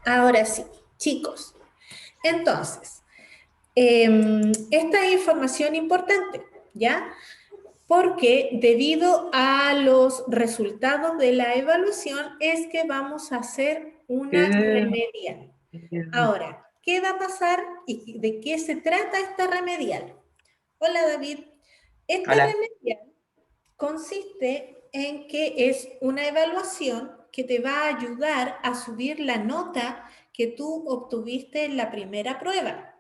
Ahora sí, chicos. Entonces, esta es información importante, ¿ya? Porque debido a los resultados de la evaluación es que vamos a hacer una ¿Qué? remedial. Ahora, ¿qué va a pasar y de qué se trata esta remedial? Hola David. Esta Hola. remedial consiste en que es una evaluación que te va a ayudar a subir la nota que tú obtuviste en la primera prueba.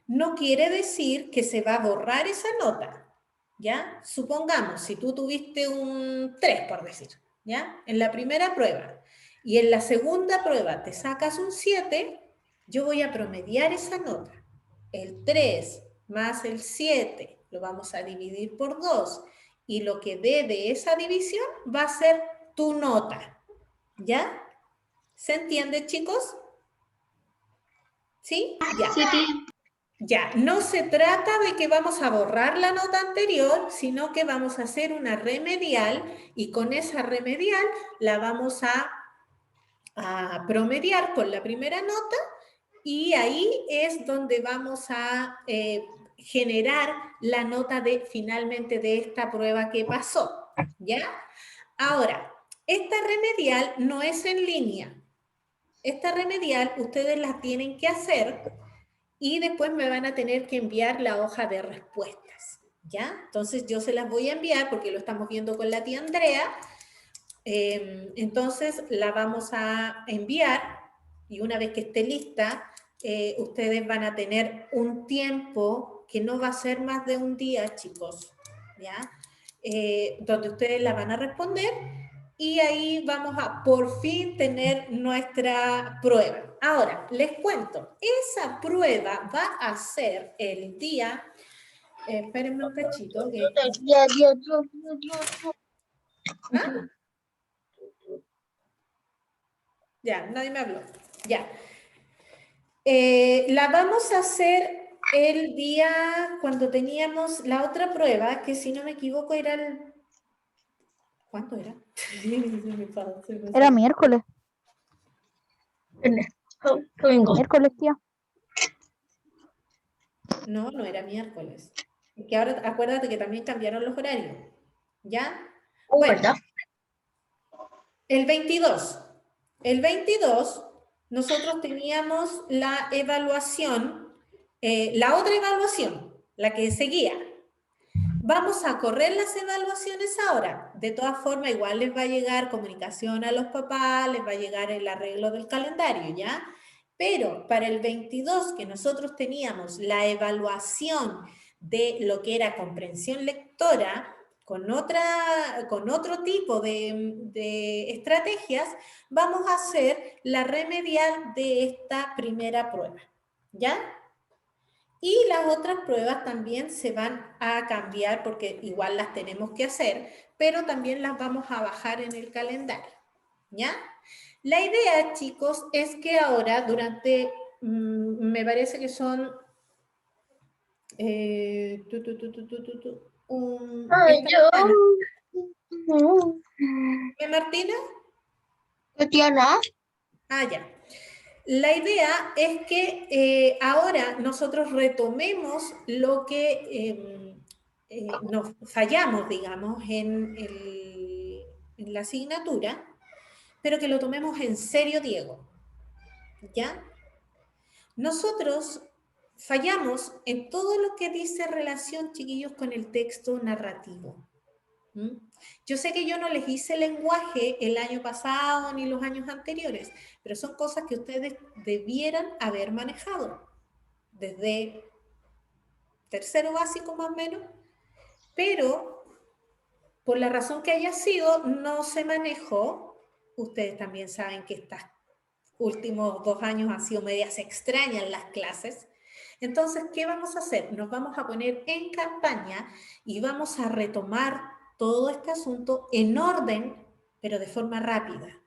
No quiere decir que se va a borrar esa nota, ¿ya? Supongamos, si tú tuviste un 3, por decir, ¿ya? En la primera prueba, y en la segunda prueba te sacas un 7, yo voy a promediar esa nota. El 3 más el 7 lo vamos a dividir por 2, y lo que dé de esa división va a ser tu nota, ¿ya? ¿Se entiende, chicos? ¿Sí? Ya. Sí, tía. Ya, no se trata de que vamos a borrar la nota anterior, sino que vamos a hacer una remedial y con esa remedial la vamos a promediar con la primera nota y ahí es donde vamos a generar la nota de finalmente de esta prueba que pasó, ¿ya? Ahora, esta remedial no es en línea. Esta remedial ustedes la tienen que hacer y después me van a tener que enviar la hoja de respuestas, ¿ya? Entonces yo se las voy a enviar porque lo estamos viendo con la tía Andrea, entonces la vamos a enviar y una vez que esté lista, ustedes van a tener un tiempo que no va a ser más de un día, chicos, ¿ya? Donde ustedes la van a responder y ahí vamos a por fin tener nuestra prueba. Ahora, les cuento, esa prueba va a ser el día, espérenme un cachito, que, ¿ah? Ya, nadie me habló, ya. La vamos a hacer el día cuando teníamos la otra prueba, que si no me equivoco era el... ¿Cuánto era? Era miércoles. Domingo. Miércoles, tía. No, no era miércoles. Que ahora acuérdate que también cambiaron los horarios. ¿Ya? Bueno, ¿Verdad? el 22. El 22 nosotros teníamos la evaluación, la otra evaluación, la que seguía. Vamos a correr las evaluaciones ahora. De todas formas, igual les va a llegar comunicación a los papás, les va a llegar el arreglo del calendario, ¿ya? Pero para el 22, que nosotros teníamos la evaluación de lo que era comprensión lectora, con otro tipo de estrategias, vamos a hacer la remedial de esta primera prueba, ¿ya? Y las otras pruebas también se van a cambiar porque igual las tenemos que hacer, pero también las vamos a bajar en el calendario, ¿ya? La idea, chicos, es que ahora durante, me parece que son, Ay, esta yo. semana. ¿Qué, Martina? Tatiana. Ah, ya. La idea es que ahora nosotros retomemos lo que nos fallamos, digamos, en la asignatura, pero que lo tomemos en serio, Diego. ¿Ya? Nosotros fallamos en todo lo que dice relación, chiquillos, con el texto narrativo. ¿Mm? Yo sé que yo no les hice lenguaje el año pasado ni los años anteriores, pero son cosas que ustedes debieran haber manejado desde tercero básico más o menos, pero por la razón que haya sido, no se manejó. Ustedes también saben que estos últimos 2 años han sido medias extrañas las clases. Entonces, ¿qué vamos a hacer? Nos vamos a poner en campaña y vamos a retomar todo este asunto en orden, pero de forma rápida,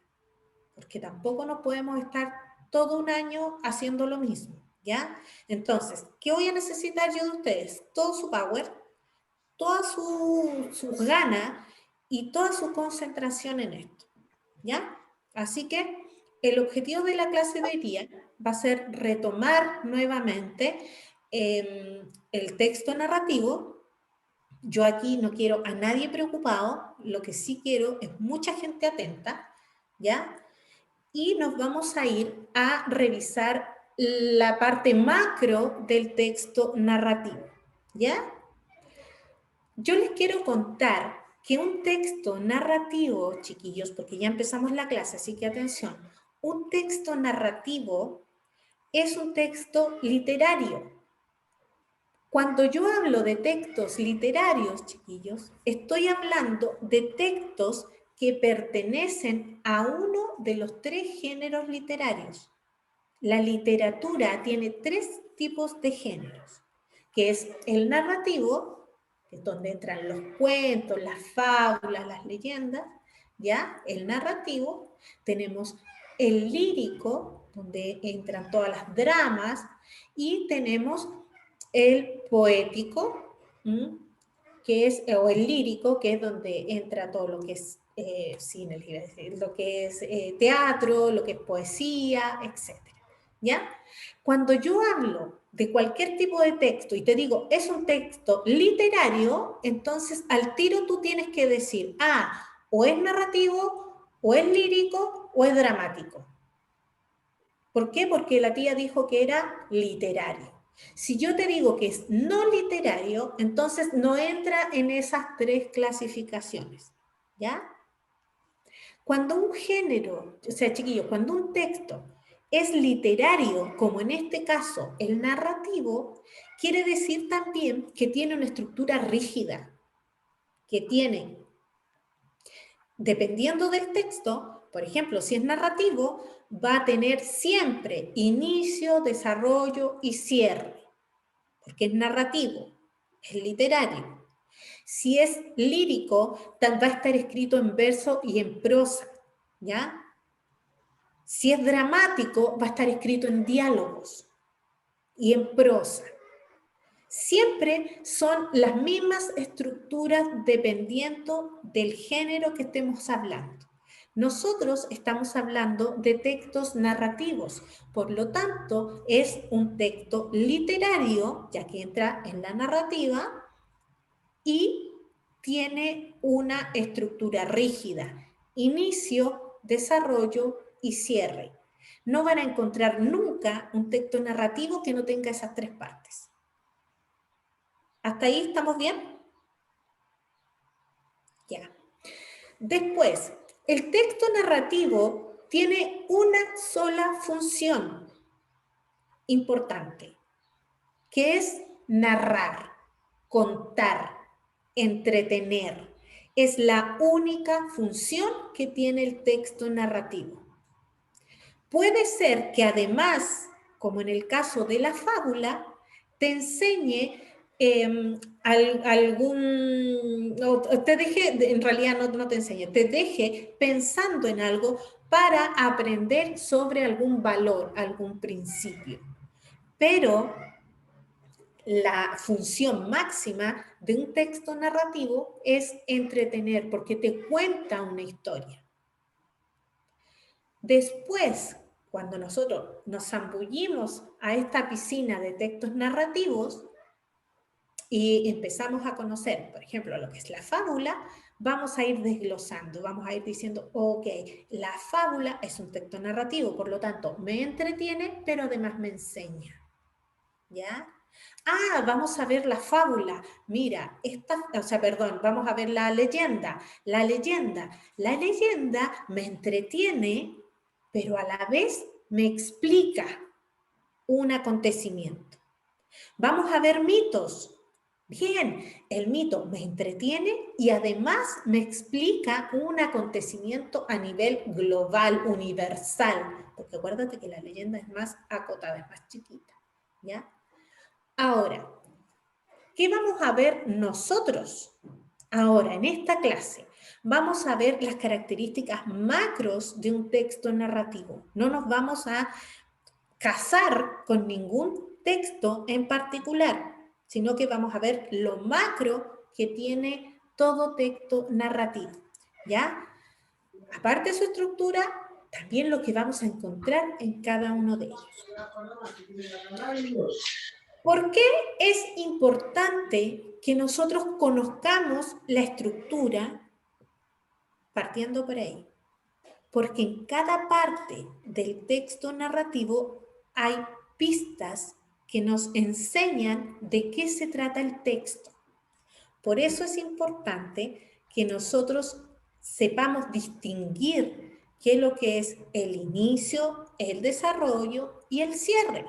porque tampoco nos podemos estar todo un año haciendo lo mismo, ¿ya? Entonces, ¿qué voy a necesitar yo de ustedes? Todo su power, toda sus ganas y toda su concentración en esto, ¿ya? Así que el objetivo de la clase de hoy día va a ser retomar nuevamente el texto narrativo. Yo aquí no quiero a nadie preocupado, lo que sí quiero es mucha gente atenta, ¿ya? Y nos vamos a ir a revisar la parte macro del texto narrativo, ¿ya? Yo les quiero contar que un texto narrativo, chiquillos, porque ya empezamos la clase, así que atención, un texto narrativo es un texto literario. Cuando yo hablo de textos literarios, chiquillos, estoy hablando de textos que pertenecen a uno de los 3 géneros literarios. La literatura tiene 3 tipos de géneros, que es el narrativo, que es donde entran los cuentos, las fábulas, las leyendas, ¿ya? El narrativo. Tenemos el lírico, donde entran todas las dramas, y tenemos el poético, que es, o el lírico, que es donde entra todo lo que es cine, lo que es teatro, lo que es poesía, etc. ¿Ya? Cuando yo hablo de cualquier tipo de texto y te digo, es un texto literario, entonces al tiro tú tienes que decir, o es narrativo, o es lírico, o es dramático. ¿Por qué? Porque la tía dijo que era literario. Si yo te digo que es no literario, entonces no entra en esas 3 clasificaciones, ¿ya? Cuando un género, o sea, chiquillos, cuando un texto es literario, como en este caso el narrativo, quiere decir también que tiene una estructura rígida, que tiene, dependiendo del texto, por ejemplo, si es narrativo, va a tener siempre inicio, desarrollo y cierre, porque es narrativo, es literario. Si es lírico, va a estar escrito en verso y en prosa, ¿ya? Si es dramático, va a estar escrito en diálogos y en prosa. Siempre son las mismas estructuras dependiendo del género que estemos hablando. Nosotros estamos hablando de textos narrativos, por lo tanto es un texto literario, ya que entra en la narrativa, y tiene una estructura rígida, inicio, desarrollo y cierre. No van a encontrar nunca un texto narrativo que no tenga esas 3 partes. ¿Hasta ahí estamos bien? Ya. Después, el texto narrativo tiene una sola función importante, que es narrar, contar, entretener. Es la única función que tiene el texto narrativo. Puede ser que además, como en el caso de la fábula, te enseñe te deje, en realidad no te enseñe, te deje pensando en algo para aprender sobre algún valor, algún principio. Pero la función máxima de un texto narrativo es entretener, porque te cuenta una historia. Después, cuando nosotros nos zambullimos a esta piscina de textos narrativos y empezamos a conocer, por ejemplo, lo que es la fábula, vamos a ir desglosando, vamos a ir diciendo, ok, la fábula es un texto narrativo, por lo tanto, me entretiene, pero además me enseña. ¿Ya? Vamos a ver la fábula. Mira, vamos a ver la leyenda. La leyenda me entretiene, pero a la vez me explica un acontecimiento. Vamos a ver mitos. Bien, el mito me entretiene y además me explica un acontecimiento a nivel global, universal, porque acuérdate que la leyenda es más acotada, es más chiquita, ¿ya? Ahora, ¿qué vamos a ver nosotros? Ahora, en esta clase, vamos a ver las características macros de un texto narrativo. No nos vamos a casar con ningún texto en particular, sino que vamos a ver lo macro que tiene todo texto narrativo, ¿ya? Aparte de su estructura, también lo que vamos a encontrar en cada uno de ellos. ¿Por qué es importante que nosotros conozcamos la estructura partiendo por ahí? Porque en cada parte del texto narrativo hay pistas que nos enseñan de qué se trata el texto. Por eso es importante que nosotros sepamos distinguir qué es lo que es el inicio, el desarrollo y el cierre.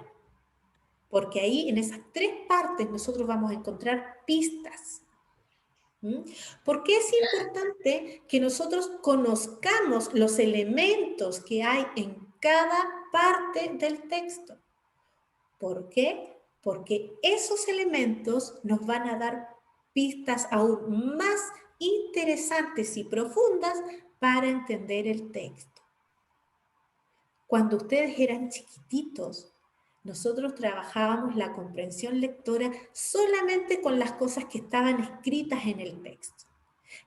Porque ahí en esas tres partes nosotros vamos a encontrar pistas. ¿Por qué es importante que nosotros conozcamos los elementos que hay en cada parte del texto? ¿Por qué? Porque esos elementos nos van a dar pistas aún más interesantes y profundas para entender el texto. Cuando ustedes eran chiquititos, nosotros trabajábamos la comprensión lectora solamente con las cosas que estaban escritas en el texto.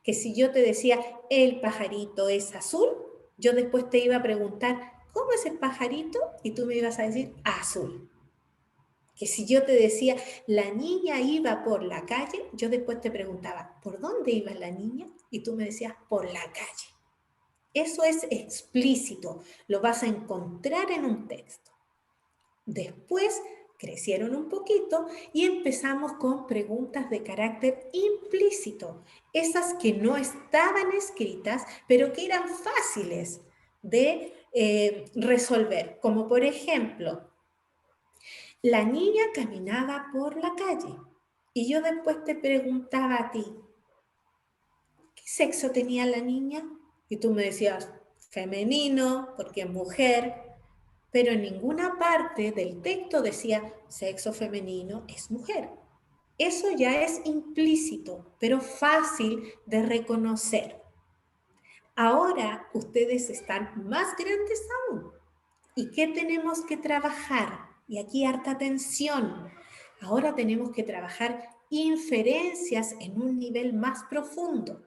Que si yo te decía, el pajarito es azul, yo después te iba a preguntar, ¿cómo es el pajarito? Y tú me ibas a decir, azul. Que si yo te decía, la niña iba por la calle, yo después te preguntaba, ¿por dónde iba la niña? Y tú me decías, por la calle. Eso es explícito, lo vas a encontrar en un texto. Después crecieron un poquito y empezamos con preguntas de carácter implícito, esas que no estaban escritas, pero que eran fáciles de resolver, como por ejemplo, la niña caminaba por la calle y yo después te preguntaba a ti, ¿qué sexo tenía la niña? Y tú me decías, femenino, porque es mujer, pero en ninguna parte del texto decía sexo femenino es mujer. Eso ya es implícito, pero fácil de reconocer. Ahora ustedes están más grandes aún. ¿Y qué tenemos que trabajar? Y aquí harta atención. Ahora tenemos que trabajar inferencias en un nivel más profundo,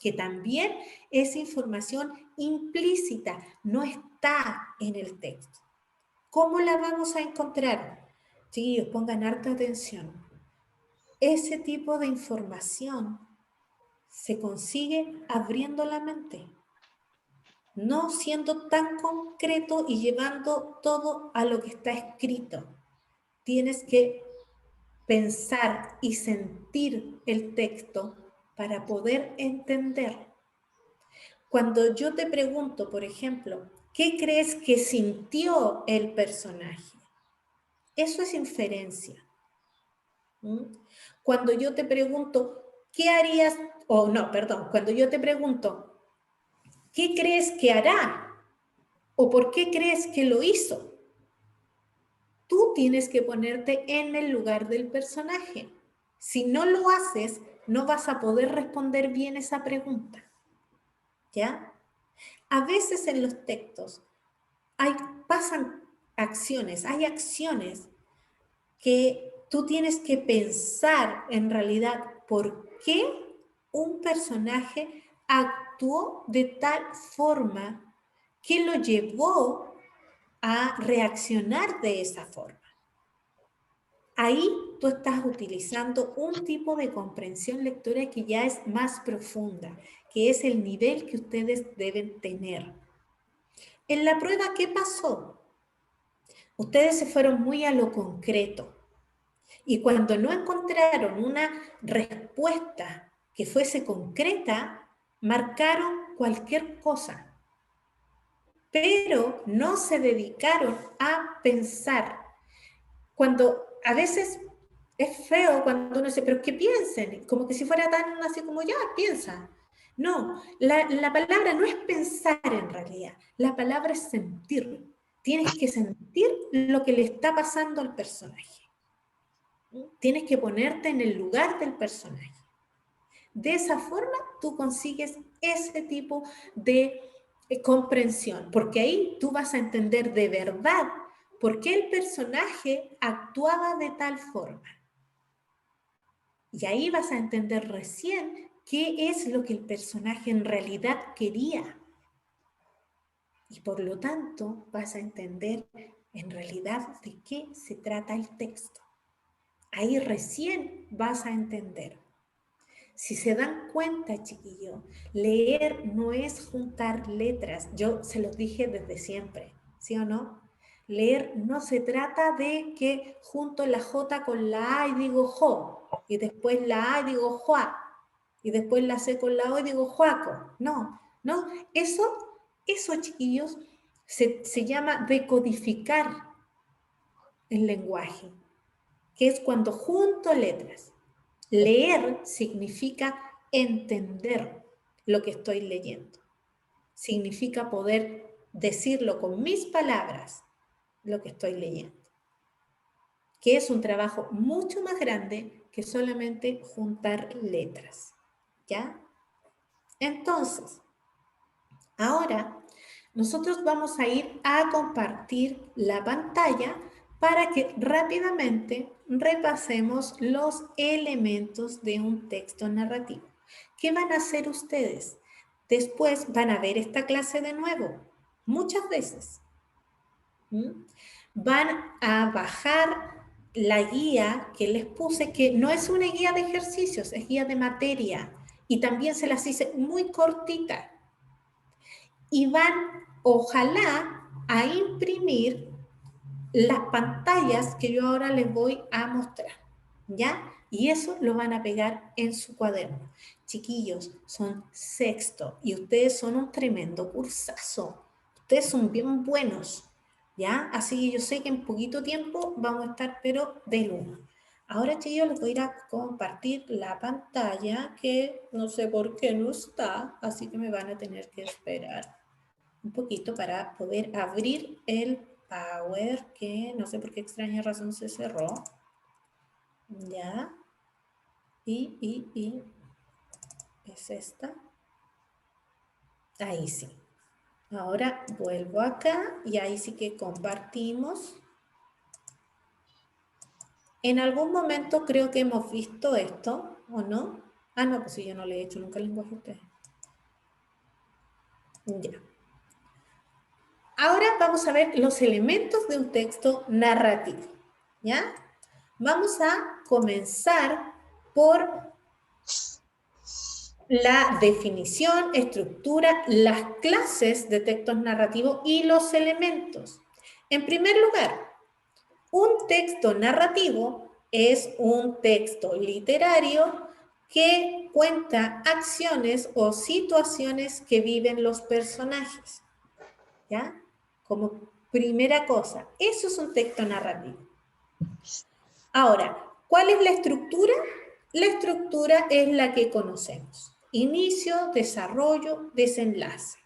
que también es información implícita, no está en el texto. ¿Cómo la vamos a encontrar? Chiquillos, pongan harta atención. Ese tipo de información se consigue abriendo la mente, no siendo tan concreto y llevando todo a lo que está escrito. Tienes que pensar y sentir el texto para poder entender. Cuando yo te pregunto, por ejemplo, ¿qué crees que sintió el personaje? Eso es inferencia. Cuando yo te pregunto, ¿qué harías? Cuando yo te pregunto, ¿qué crees que hará? ¿O por qué crees que lo hizo? Tú tienes que ponerte en el lugar del personaje. Si no lo haces, no vas a poder responder bien esa pregunta. ¿Ya? A veces en los textos pasan acciones, hay acciones que tú tienes que pensar en realidad por qué un personaje actuó de tal forma que lo llevó a reaccionar de esa forma. Ahí tú estás utilizando un tipo de comprensión lectora que ya es más profunda, que es el nivel que ustedes deben tener. En la prueba, ¿qué pasó? Ustedes se fueron muy a lo concreto. Y cuando no encontraron una respuesta que fuese concreta, marcaron cualquier cosa. Pero no se dedicaron a pensar. Cuando a veces es feo cuando uno dice, pero que piensen, como que si fuera tan así como ya, piensa. No, la palabra no es pensar en realidad, la palabra es sentir. Tienes que sentir lo que le está pasando al personaje. Tienes que ponerte en el lugar del personaje. De esa forma tú consigues ese tipo de comprensión, porque ahí tú vas a entender de verdad por qué el personaje actuaba de tal forma. Y ahí vas a entender recién qué es lo que el personaje en realidad quería. Y por lo tanto vas a entender en realidad de qué se trata el texto. Ahí recién vas a entender. Si se dan cuenta, chiquillos, leer no es juntar letras. Yo se los dije desde siempre, ¿sí o no? Leer no se trata de que junto la J con la A y digo jo, y después la A y digo joa, y después la C con la O y digo joaco. No, no, eso chiquillos, se llama decodificar el lenguaje, que es cuando junto letras. Leer significa entender lo que estoy leyendo. Significa poder decirlo con mis palabras lo que estoy leyendo. Que es un trabajo mucho más grande que solamente juntar letras. ¿Ya? Entonces, ahora nosotros vamos a ir a compartir la pantalla para que rápidamente repasemos los elementos de un texto narrativo. ¿Qué van a hacer ustedes? Después van a ver esta clase de nuevo, muchas veces. Van a bajar la guía que les puse, que no es una guía de ejercicios, es guía de materia. Y también se las hice muy cortita. Y van, ojalá, a imprimir las pantallas que yo ahora les voy a mostrar, ¿ya? Y eso lo van a pegar en su cuaderno. Chiquillos, son sexto y ustedes son un tremendo cursazo. Ustedes son bien buenos, ¿ya? Así que yo sé que en poquito tiempo vamos a estar, pero del uno. Ahora, chiquillos, les voy a ir a compartir la pantalla que no sé por qué no está, así que me van a tener que esperar un poquito para poder abrir el Power, que no sé por qué extraña razón se cerró. Ya. Y es esta. Ahí sí. Ahora vuelvo acá y ahí sí que compartimos. En algún momento creo que hemos visto esto, ¿o no? Ah, no, pues sí, yo no le he hecho nunca el lenguaje a ustedes. Ya. Ahora vamos a ver los elementos de un texto narrativo, ¿ya? Vamos a comenzar por la definición, estructura, las clases de textos narrativos y los elementos. En primer lugar, un texto narrativo es un texto literario que cuenta acciones o situaciones que viven los personajes, ¿ya? Como primera cosa, eso es un texto narrativo. Ahora, ¿cuál es la estructura? La estructura es la que conocemos. Inicio, desarrollo, desenlace.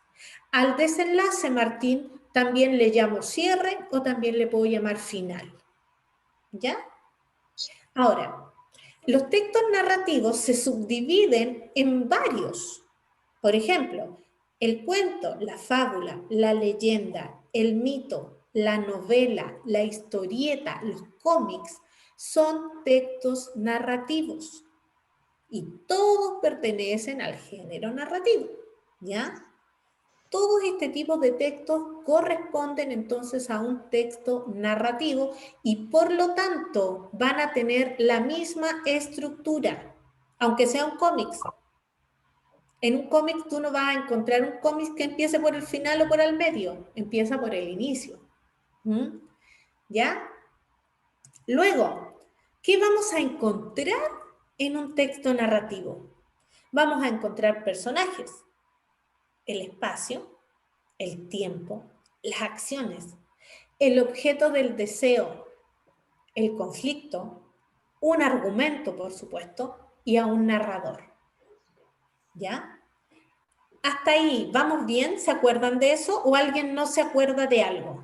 Al desenlace, Martín, también le llamo cierre o también le puedo llamar final. ¿Ya? Ahora, los textos narrativos se subdividen en varios. Por ejemplo, el cuento, la fábula, la leyenda, el mito, la novela, la historieta, los cómics, son textos narrativos y todos pertenecen al género narrativo, ¿ya? Todos este tipo de textos corresponden entonces a un texto narrativo y por lo tanto van a tener la misma estructura, aunque sea un cómic. En un cómic tú no vas a encontrar un cómic que empiece por el final o por el medio, empieza por el inicio. ¿Ya? Luego, ¿qué vamos a encontrar en un texto narrativo? Vamos a encontrar personajes, el espacio, el tiempo, las acciones, el objeto del deseo, el conflicto, un argumento, por supuesto, y a un narrador. ¿Ya? Hasta ahí, ¿vamos bien? ¿Se acuerdan de eso? ¿O alguien no se acuerda de algo?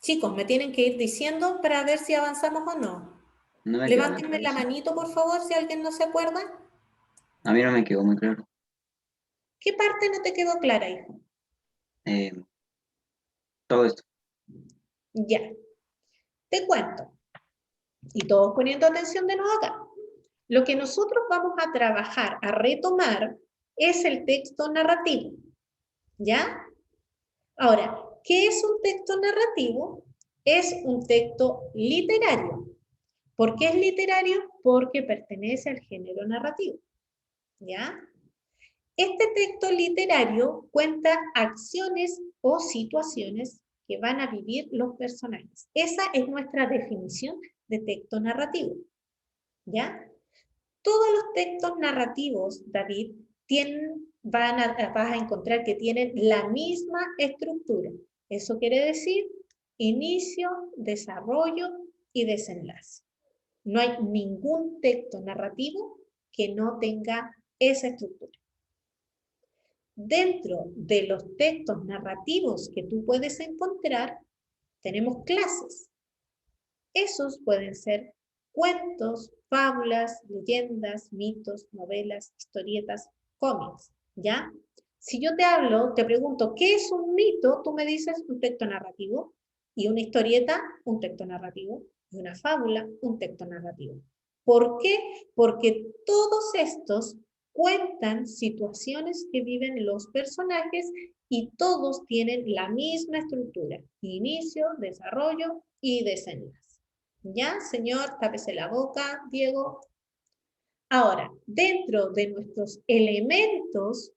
Chicos, me tienen que ir diciendo para ver si avanzamos o no. No me quedó muy Levántenme claro, la sí. manito, por favor, si alguien no se acuerda. A mí no me quedó muy claro. ¿Qué parte no te quedó clara, hijo? Todo esto. Ya. Te cuento. Y todos poniendo atención de nuevo acá. Lo que nosotros vamos a trabajar, a retomar, es el texto narrativo. ¿Ya? Ahora, ¿qué es un texto narrativo? Es un texto literario. ¿Por qué es literario? Porque pertenece al género narrativo. ¿Ya? Este texto literario cuenta acciones o situaciones que van a vivir los personajes. Esa es nuestra definición de texto narrativo. ¿Ya? Todos los textos narrativos, David, vas a encontrar que tienen la misma estructura. Eso quiere decir inicio, desarrollo y desenlace. No hay ningún texto narrativo que no tenga esa estructura. Dentro de los textos narrativos que tú puedes encontrar, tenemos clases. Esos pueden ser cuentos, fábulas, leyendas, mitos, novelas, historietas, cómics, ¿ya? Si yo te hablo, te pregunto, ¿qué es un mito? Tú me dices un texto narrativo, y una historieta, un texto narrativo, y una fábula, un texto narrativo. ¿Por qué? Porque todos estos cuentan situaciones que viven los personajes y todos tienen la misma estructura, inicio, desarrollo y desenlace. ¿Ya, señor? Tápese la boca, Diego. Ahora, dentro de nuestros elementos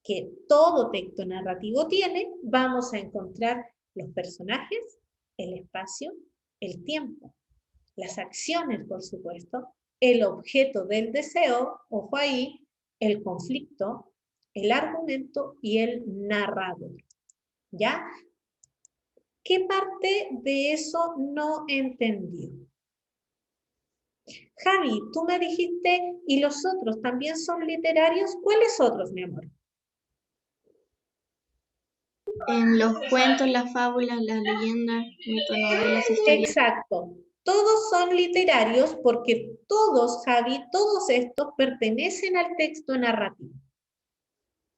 que todo texto narrativo tiene, vamos a encontrar los personajes, el espacio, el tiempo, las acciones, por supuesto, el objeto del deseo, ojo ahí, el conflicto, el argumento y el narrador. ¿Ya? ¿Qué parte de eso no entendió? Javi, tú me dijiste, ¿y los otros también son literarios? ¿Cuáles otros, mi amor? En los cuentos, las fábulas, las leyendas, mitonovelas, historias. Exacto. Todos son literarios porque todos, Javi, todos estos pertenecen al texto narrativo.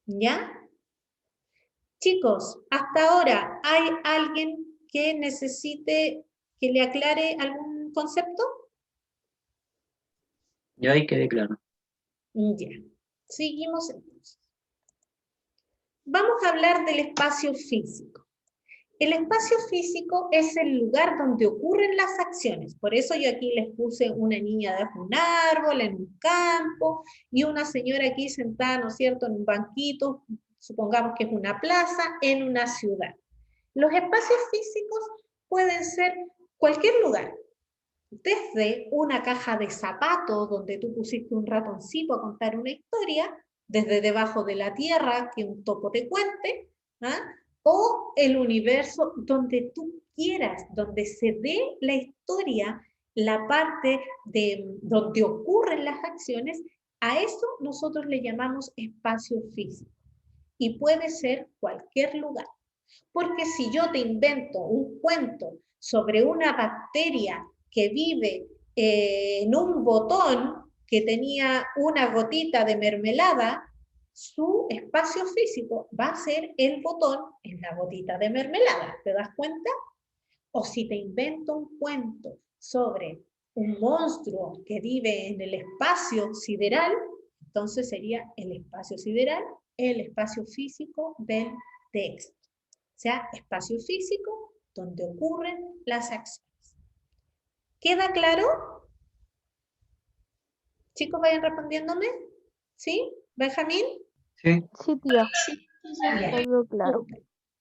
¿Ya? Chicos, hasta ahora, ¿hay alguien que necesite que le aclare algún concepto? Yo ahí quedé claro. Ya. Seguimos entonces. Vamos a hablar del espacio físico. El espacio físico es el lugar donde ocurren las acciones. Por eso yo aquí les puse una niña debajo de un árbol, en un campo, y una señora aquí sentada, ¿no es cierto?, en un banquito, supongamos que es una plaza, en una ciudad. Los espacios físicos pueden ser cualquier lugar, desde una caja de zapatos donde tú pusiste un ratoncito a contar una historia, desde debajo de la tierra que un topo te cuente, ¿ah? O el universo donde tú quieras, donde se dé la historia, la parte de donde ocurren las acciones, a eso nosotros le llamamos espacio físico. Y puede ser cualquier lugar. Porque si yo te invento un cuento sobre una bacteria que vive en un botón que tenía una gotita de mermelada, su espacio físico va a ser el botón en la gotita de mermelada. ¿Te das cuenta? O si te invento un cuento sobre un monstruo que vive en el espacio sideral, entonces sería el espacio sideral, el espacio físico del texto. O sea, espacio físico donde ocurren las acciones. ¿Queda claro? Chicos, vayan respondiéndome. ¿Sí? ¿Benjamín? Sí. Sí, tía, Bien. todo claro.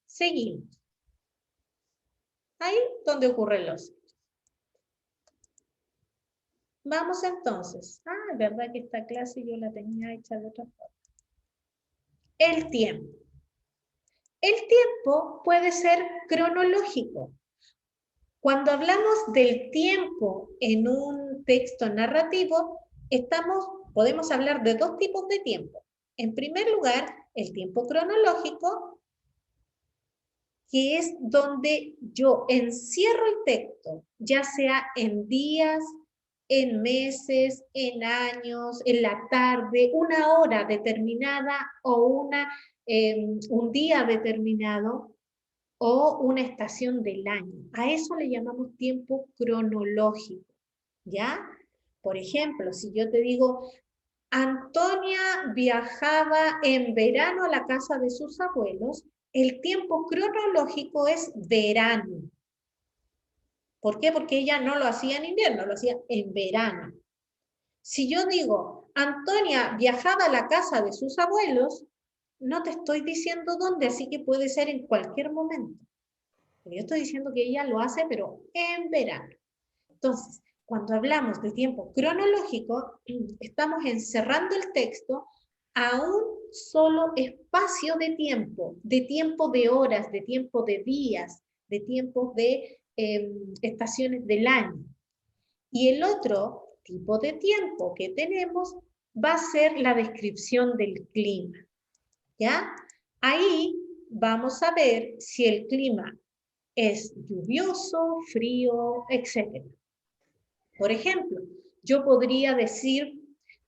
Seguimos. Ahí donde ocurren los hechos. Vamos entonces. Ah, verdad que esta clase yo la tenía hecha de otra forma. El tiempo. El tiempo puede ser cronológico. Cuando hablamos del tiempo en un texto narrativo, podemos hablar de dos tipos de tiempo. En primer lugar, el tiempo cronológico, que es donde yo encierro el texto, ya sea en días, en meses, en años, en la tarde, una hora determinada o un día determinado, o una estación del año. A eso le llamamos tiempo cronológico, ¿ya? Por ejemplo, si yo te digo, Antonia viajaba en verano a la casa de sus abuelos. El tiempo cronológico es verano. ¿Por qué? Porque ella no lo hacía en invierno, lo hacía en verano. Si yo digo, Antonia viajaba a la casa de sus abuelos, no te estoy diciendo dónde, así que puede ser en cualquier momento. Yo estoy diciendo que ella lo hace, pero en verano. Entonces, cuando hablamos de tiempo cronológico, estamos encerrando el texto a un solo espacio de tiempo de horas, de tiempo de días, de tiempos de estaciones del año. Y el otro tipo de tiempo que tenemos va a ser la descripción del clima. ¿Ya? Ahí vamos a ver si el clima es lluvioso, frío, etc. Por ejemplo, yo podría decir,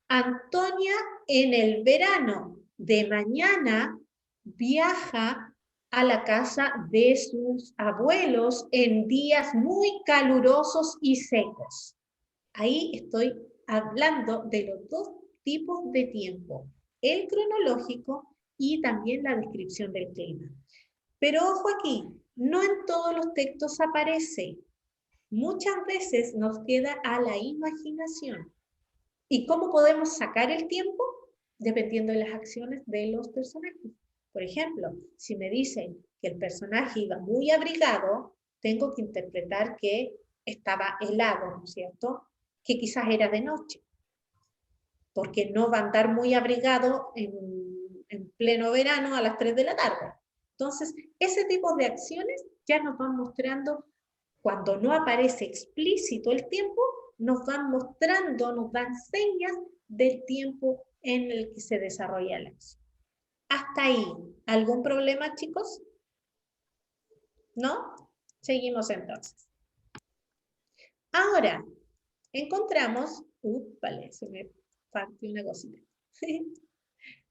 Antonia en el verano de mañana viaja a la casa de sus abuelos en días muy calurosos y secos. Ahí estoy hablando de los dos tipos de tiempo, el cronológico y también la descripción del clima. Pero ojo aquí, no en todos los textos aparece. Muchas veces nos queda a la imaginación. ¿Y cómo podemos sacar el tiempo? Dependiendo de las acciones de los personajes. Por ejemplo, si me dicen que el personaje iba muy abrigado, tengo que interpretar que estaba helado, ¿no es cierto? Que quizás era de noche. Porque no va a andar muy abrigado en pleno verano a las 3 de la tarde. Entonces, ese tipo de acciones ya nos van mostrando, cuando no aparece explícito el tiempo, nos van mostrando, nos dan señas del tiempo en el que se desarrolla la acción. Hasta ahí, ¿algún problema, chicos? ¿No? Seguimos entonces. Ahora, encontramos, vale, se me partió una cosita.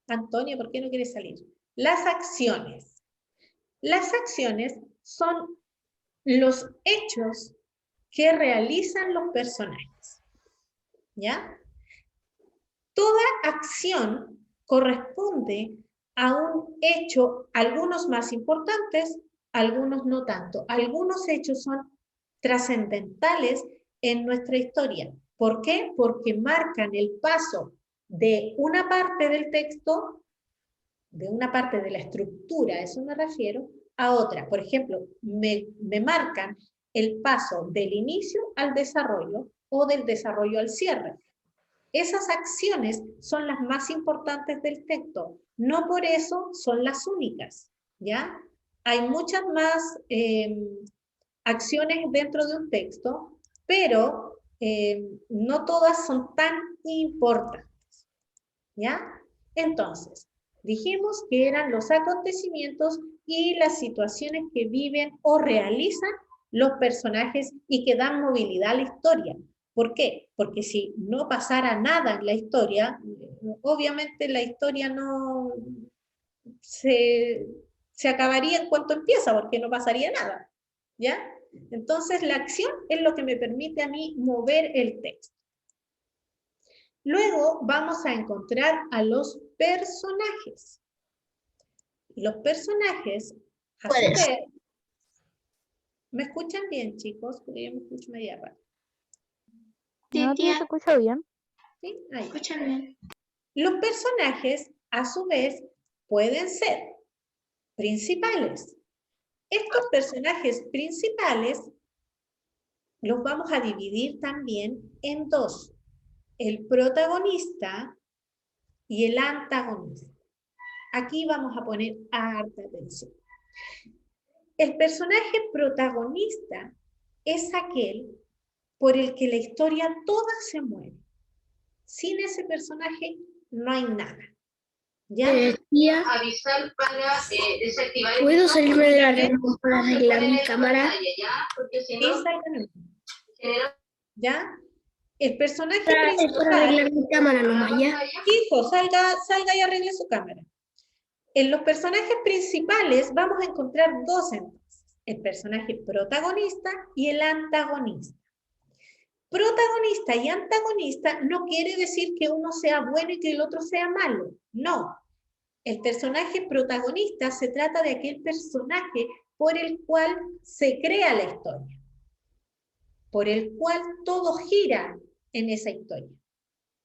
Antonio, ¿por qué no quieres salir? Las acciones. Las acciones son los hechos que realizan los personajes. ¿Ya? Toda acción corresponde a un hecho, algunos más importantes, algunos no tanto. Algunos hechos son trascendentales en nuestra historia. ¿Por qué? Porque marcan el paso de una parte del texto, de una parte de la estructura, a eso me refiero, a otra. Por ejemplo, me marcan el paso del inicio al desarrollo o del desarrollo al cierre. Esas acciones son las más importantes del texto, no por eso son las únicas, ¿ya? Hay muchas más acciones dentro de un texto, pero no todas son tan importantes, ¿ya? Entonces, dijimos que eran los acontecimientos y las situaciones que viven o realizan los personajes y que dan movilidad a la historia. ¿Por qué? Porque si no pasara nada en la historia, obviamente la historia no se acabaría en cuanto empieza, porque no pasaría nada, ¿ya? Entonces la acción es lo que me permite a mí mover el texto. Luego vamos a encontrar a los personajes. Los personajes, a su vez, ¿me escuchan bien, chicos? Porque yo me escucho media rara. Sí, No, tía, te escucho bien. ¿Sí? Ahí. escuchan bien. Los personajes, a su vez, pueden ser principales. Estos personajes principales los vamos a dividir también en dos: el protagonista y el antagonista. Aquí vamos a poner harta atención. El personaje protagonista es aquel por el que la historia toda se mueve. Sin ese personaje no hay nada. ¿Ya? Tía, avisar para desactivar. ¿Puedo salirme de la reunión para arreglar mi cámara? Exactamente. ¿Ya? El personaje Es para principal... arreglar mi cámara nomás, ¿ya? Hijo, salga y arregle su cámara. En los personajes principales vamos a encontrar dos entonces: el personaje protagonista y el antagonista. protagonista y antagonista no quiere decir que uno sea bueno y que el otro sea malo. No. El personaje protagonista se trata de aquel personaje por el cual se crea la historia, por el cual todo gira en esa historia,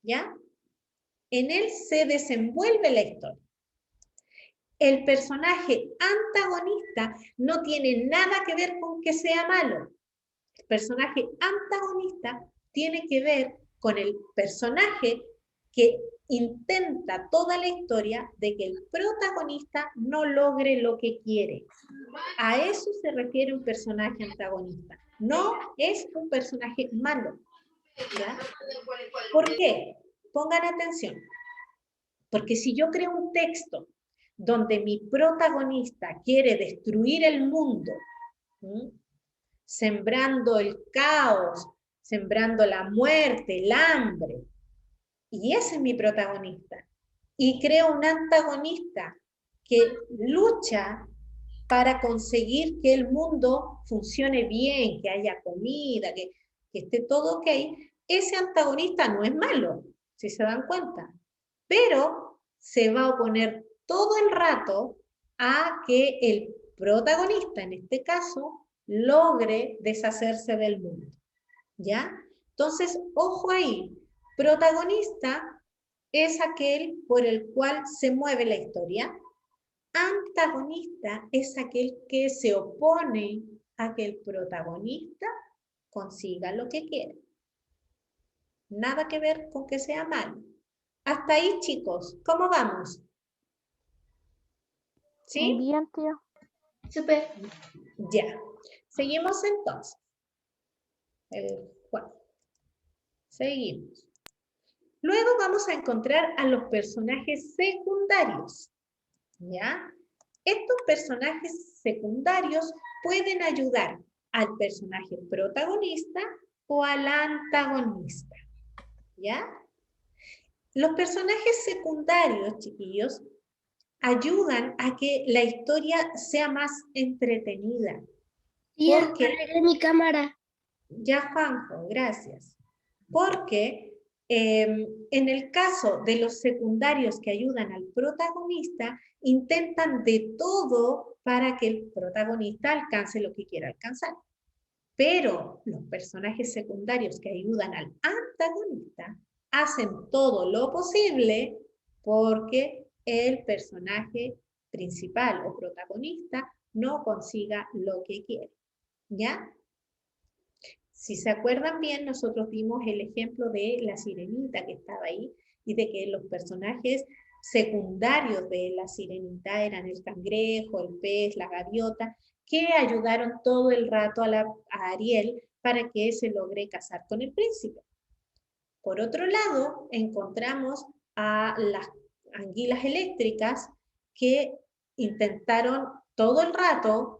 ¿ya? En él se desenvuelve la historia. El personaje antagonista no tiene nada que ver con que sea malo. El personaje antagonista tiene que ver con el personaje que intenta toda la historia de que el protagonista no logre lo que quiere. A eso se refiere un personaje antagonista. No es un personaje malo, ¿ya? ¿Por qué? Pongan atención. Porque si yo creo un texto donde mi protagonista quiere destruir el mundo, ¿sí?, sembrando el caos, sembrando la muerte, el hambre, y ese es mi protagonista, y creo un antagonista que lucha para conseguir que el mundo funcione bien, que haya comida, que esté todo ok, ese antagonista no es malo, si se dan cuenta, pero se va a oponer todo el rato a que el protagonista, en este caso, logre deshacerse del mundo, ¿ya? Entonces, ojo ahí, protagonista es aquel por el cual se mueve la historia. Antagonista es aquel que se opone a que el protagonista consiga lo que quiere. Nada que ver con que sea malo. Hasta ahí, chicos, ¿cómo vamos? ¿Sí? Muy bien, tío. Súper. Ya. Seguimos entonces. El Juan. Seguimos. Luego vamos a encontrar a los personajes secundarios. ¿Ya? Estos personajes secundarios pueden ayudar al personaje protagonista o al antagonista. ¿Ya? Los personajes secundarios, chiquillos, ayudan a que la historia sea más entretenida. Porque arreglé mi cámara. Ya, Juanjo, gracias. Porque en el caso de los secundarios que ayudan al protagonista, intentan de todo para que el protagonista alcance lo que quiera alcanzar. Pero los personajes secundarios que ayudan al antagonista hacen todo lo posible porque el personaje principal o protagonista no consiga lo que quiere. ¿Ya? Si se acuerdan bien, nosotros vimos el ejemplo de la sirenita que estaba ahí y de que los personajes secundarios de la sirenita eran el cangrejo, el pez, la gaviota, que ayudaron todo el rato a Ariel para que se logre casar con el príncipe. Por otro lado, encontramos a las anguilas eléctricas que intentaron todo el rato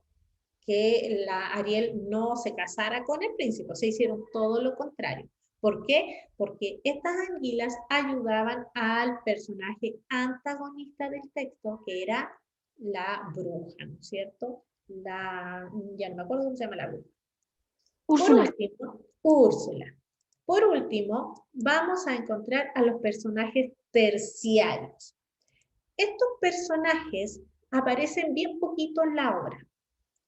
que la Ariel no se casara con el príncipe, se hicieron todo lo contrario. ¿Por qué? Porque estas anguilas ayudaban al personaje antagonista del texto, que era la bruja, ¿no es cierto? Ya no me acuerdo cómo se llama la bruja. Úrsula. Por último, Úrsula. Por último, vamos a encontrar a los personajes terciarios. Estos personajes aparecen bien poquito en la obra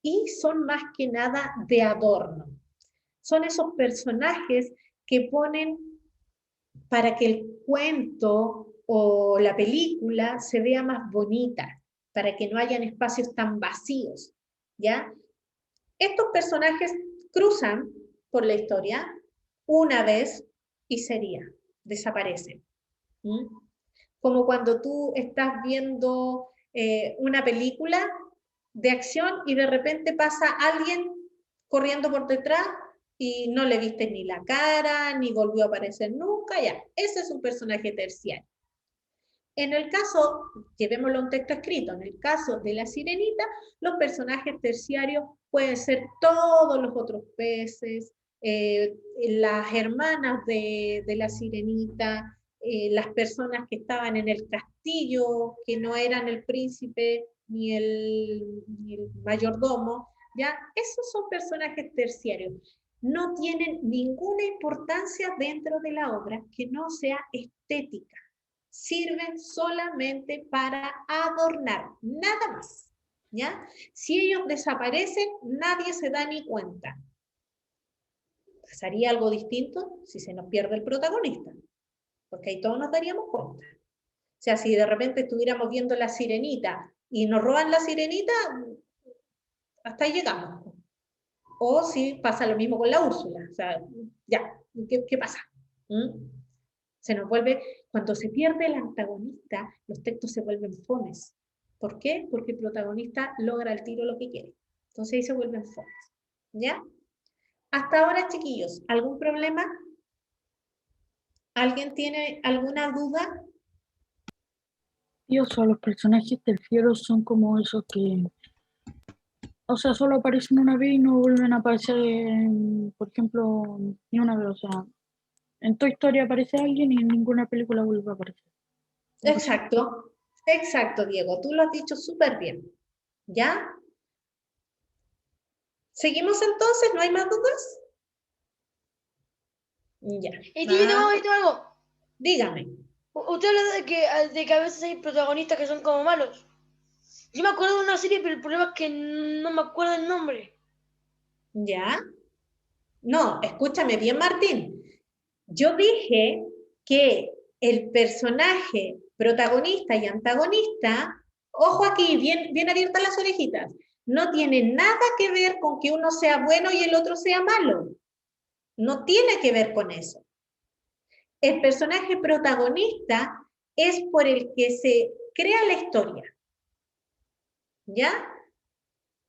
y son más que nada de adorno. Son esos personajes que ponen para que el cuento o la película se vea más bonita, para que no hayan espacios tan vacíos, ¿ya? Estos personajes cruzan por la historia una vez y desaparecen. ¿Mm? Como cuando tú estás viendo una película de acción y de repente pasa alguien corriendo por detrás y no le viste ni la cara, ni volvió a aparecer nunca, ya. Ese es un personaje terciario. En el caso, llevémoslo a un texto escrito, en el caso de la sirenita, los personajes terciarios pueden ser todos los otros peces, las hermanas de la sirenita, las personas que estaban en el castillo, que no eran el príncipe ni el mayordomo, ¿ya? Esos son personajes terciarios. no tienen ninguna importancia dentro de la obra que no sea estética. Sirven solamente para adornar, nada más. ¿Ya? Si ellos desaparecen, nadie se da ni cuenta. ¿Pasaría algo distinto si se nos pierde el protagonista? Porque ahí todos nos daríamos cuenta. O sea, si de repente estuviéramos viendo La Sirenita y nos roban La Sirenita, hasta ahí llegamos. O si pasa lo mismo con la Úrsula. O sea, ya, ¿qué pasa? Se nos vuelve, cuando se pierde el antagonista, los textos se vuelven fomes. ¿Por qué? Porque el protagonista logra al tiro lo que quiere. Entonces ahí se vuelven fomes. ¿Ya? Hasta ahora, chiquillos, ¿algún problema? ¿Alguien tiene alguna duda? Y o sea, los personajes del Fiero son como esos que, o sea, solo aparecen una vez y no vuelven a aparecer, por ejemplo, ni una vez. O sea, en Toy Story aparece alguien y en ninguna película vuelve a aparecer. Exacto, exacto, Diego. Tú lo has dicho súper bien. ¿Ya? ¿Seguimos entonces? ¿No hay más dudas? Ya. Y yo tengo algo. Dígame. Usted habla de que a veces hay protagonistas que son como malos. Yo me acuerdo de una serie, pero el problema es que no me acuerdo el nombre. ¿Ya? No, escúchame bien, Martín. Yo dije que el personaje protagonista y antagonista, ojo aquí, bien abiertas las orejitas, no tiene nada que ver con que uno sea bueno y el otro sea malo. No tiene que ver con eso. El personaje protagonista es por el que se crea la historia. ¿Ya?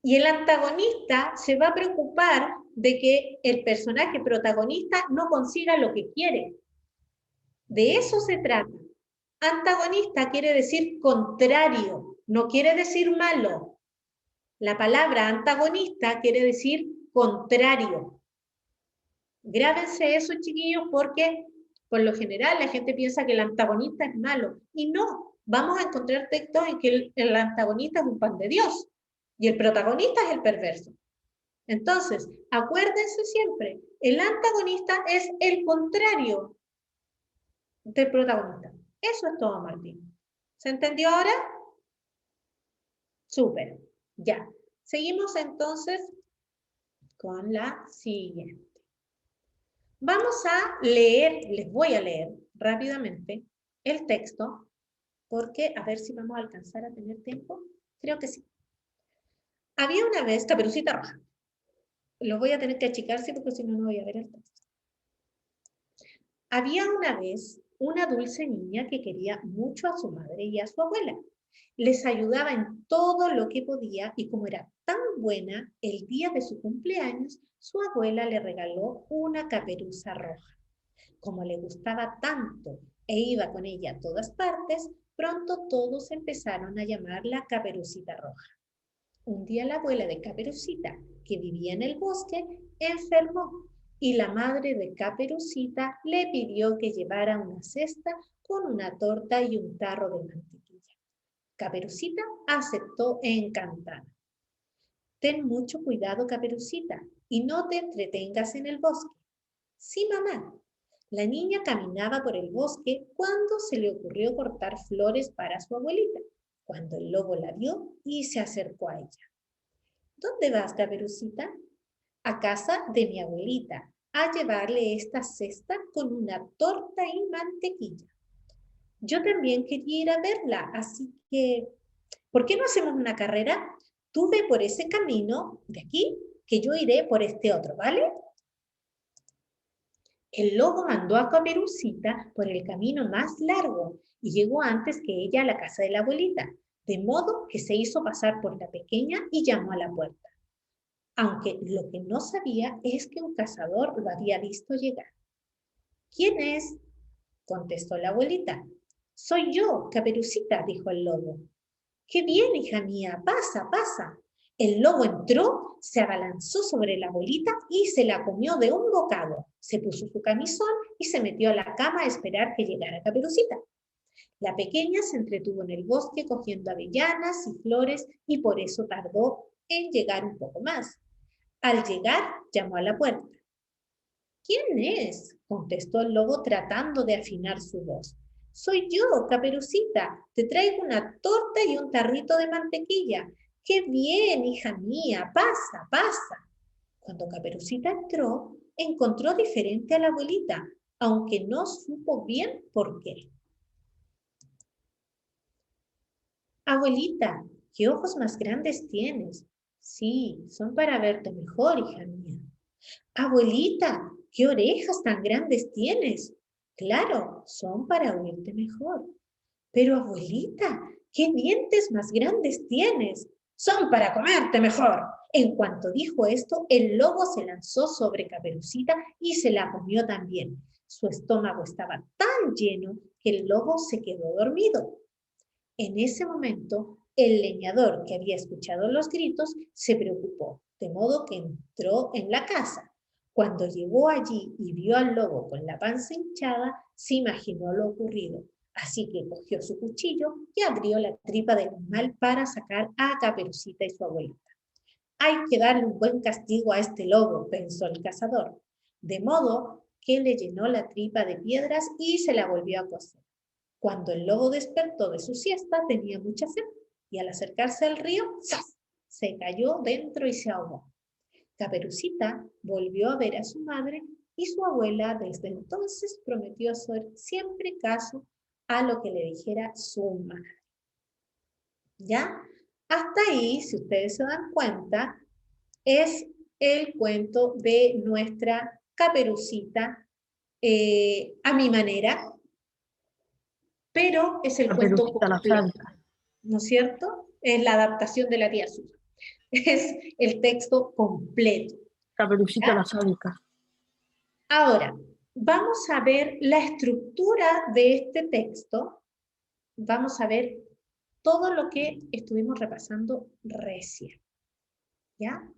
Y el antagonista se va a preocupar de que el personaje protagonista no consiga lo que quiere. De eso se trata. Antagonista quiere decir contrario, no quiere decir malo. La palabra antagonista quiere decir contrario. Grábense eso, chiquillos, porque por lo general la gente piensa que el antagonista es malo. Y no, vamos a encontrar textos en que el antagonista es un pan de Dios y el protagonista es el perverso. Entonces, acuérdense siempre, el antagonista es el contrario del protagonista. Eso es todo, Martín. ¿Se entendió ahora? Súper. Ya. Seguimos entonces con la siguiente. Vamos a leer, les voy a leer rápidamente el texto, porque a ver si vamos a alcanzar a tener tiempo. Creo que sí. Había una vez, Caperucita Roja. Los voy a tener que achicarse porque si no, no voy a ver el texto. Había una vez una dulce niña que quería mucho a su madre y a su abuela. Les ayudaba en todo lo que podía y como era tan buena, el día de su cumpleaños, su abuela le regaló una caperuza roja. Como le gustaba tanto e iba con ella a todas partes, pronto todos empezaron a llamarla Caperucita Roja. Un día la abuela de Caperucita, que vivía en el bosque, enfermó y la madre de Caperucita le pidió que llevara una cesta con una torta y un tarro de mantequilla. Caperucita aceptó encantada. Ten mucho cuidado, Caperucita, y no te entretengas en el bosque. Sí, mamá. La niña caminaba por el bosque cuando se le ocurrió cortar flores para su abuelita, cuando el lobo la vio y se acercó a ella. ¿Dónde vas, Caperucita? A casa de mi abuelita, a llevarle esta cesta con una torta y mantequilla. Yo también quería ir a verla, así que, ¿por qué no hacemos una carrera? Tú ve por ese camino de aquí, que yo iré por este otro, ¿vale? El lobo mandó a Caperucita por el camino más largo y llegó antes que ella a la casa de la abuelita, de modo que se hizo pasar por la pequeña y llamó a la puerta. Aunque lo que no sabía es que un cazador lo había visto llegar. ¿Quién es? Contestó la abuelita. Soy yo, Caperucita, dijo el lobo. ¡Qué bien, hija mía! Pasa, pasa. El lobo entró, se abalanzó sobre la abuelita y se la comió de un bocado. Se puso su camisón y se metió a la cama a esperar que llegara Caperucita. La pequeña se entretuvo en el bosque cogiendo avellanas y flores y por eso tardó en llegar un poco más. Al llegar, llamó a la puerta. ¿Quién es?, contestó el lobo tratando de afinar su voz. Soy yo, Caperucita. Te traigo una torta y un tarrito de mantequilla. ¡Qué bien, hija mía! Pasa, pasa. Cuando Caperucita entró, encontró diferente a la abuelita, aunque no supo bien por qué. Abuelita, ¿qué ojos más grandes tienes? Sí, son para verte mejor, hija mía. Abuelita, ¿qué orejas tan grandes tienes? Claro, son para oírte mejor. Pero abuelita, ¿qué dientes más grandes tienes? Son para comerte mejor. En cuanto dijo esto, el lobo se lanzó sobre Caperucita y se la comió también. Su estómago estaba tan lleno que el lobo se quedó dormido. En ese momento, el leñador que había escuchado los gritos se preocupó, de modo que entró en la casa. Cuando llegó allí y vio al lobo con la panza hinchada, se imaginó lo ocurrido. Así que cogió su cuchillo y abrió la tripa del animal para sacar a Caperucita y su abuelita. Hay que darle un buen castigo a este lobo, pensó el cazador. De modo que le llenó la tripa de piedras y se la volvió a coser. Cuando el lobo despertó de su siesta, tenía mucha sed y al acercarse al río, ¡zas!, se cayó dentro y se ahogó. Caperucita volvió a ver a su madre y su abuela desde entonces prometió hacer siempre caso a lo que le dijera su madre. ¿Ya? Hasta ahí, si ustedes se dan cuenta, es el cuento de nuestra Caperucita a mi manera, pero es el cuento Caperucita la completo, sádica. ¿no es cierto? Es la adaptación de la tía Susa. Es el texto completo. Caperucita ¿Ya? la sádica. Ahora, vamos a ver la estructura de este texto. Vamos a ver todo lo que estuvimos repasando recién. ¿Ya?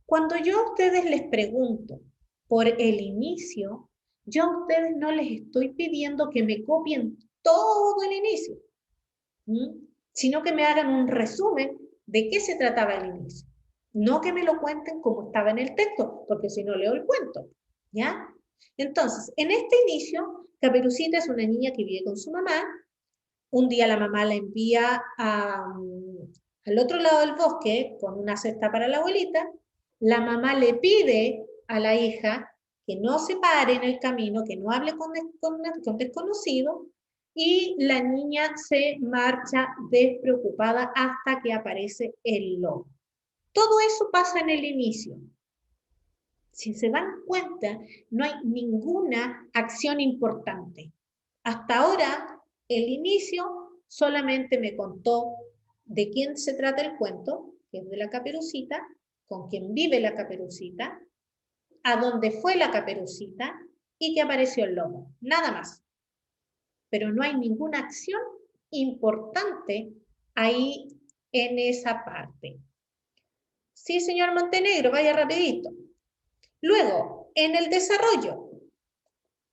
Cuando yo a ustedes les pregunto por el inicio, yo a ustedes no les estoy pidiendo que me copien todo el inicio, sino que me hagan un resumen de qué se trataba el inicio. No que me lo cuenten como estaba en el texto, porque si no leo el cuento, ¿ya? Entonces, en este inicio, Caperucita es una niña que vive con su mamá. Un día la mamá la envía al otro lado del bosque con una cesta para la abuelita. La mamá le pide a la hija que no se pare en el camino, que no hable con desconocidos, y la niña se marcha despreocupada hasta que aparece el lobo. Todo eso pasa en el inicio. Si se dan cuenta, no hay ninguna acción importante. Hasta ahora, el inicio solamente me contó de quién se trata el cuento, que es de la Caperucita, con quién vive la Caperucita, a dónde fue la Caperucita y que apareció el lobo. Nada más. Pero no hay ninguna acción importante ahí en esa parte. Sí, señor Montenegro, vaya rapidito. Luego, en el desarrollo.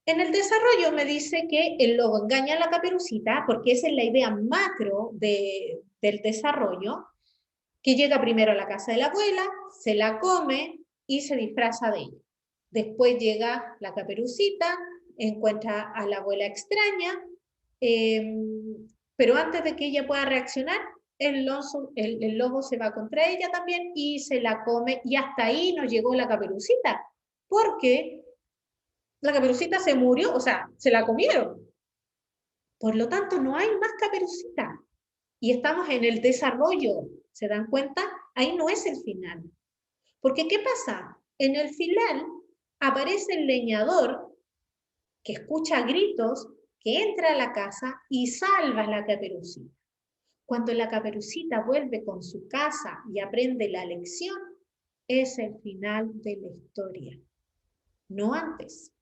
En el desarrollo me dice que el lobo engaña a la Caperucita, porque esa es la idea macro del desarrollo, que llega primero a la casa de la abuela, se la come y se disfraza de ella. Después llega la Caperucita, encuentra a la abuela extraña, pero antes de que ella pueda reaccionar, el lobo se va contra ella también y se la come, y hasta ahí no llegó la Caperucita, porque la Caperucita se murió, o sea, se la comieron. Por lo tanto, no hay más Caperucita. Y estamos en el desarrollo. ¿Se dan cuenta? Ahí no es el final. Porque, ¿qué pasa? En el final aparece el leñador que escucha gritos, que entra a la casa y salva a la Caperucita. Cuando la Caperucita vuelve con su casa y aprende la lección, es el final de la historia. No antes.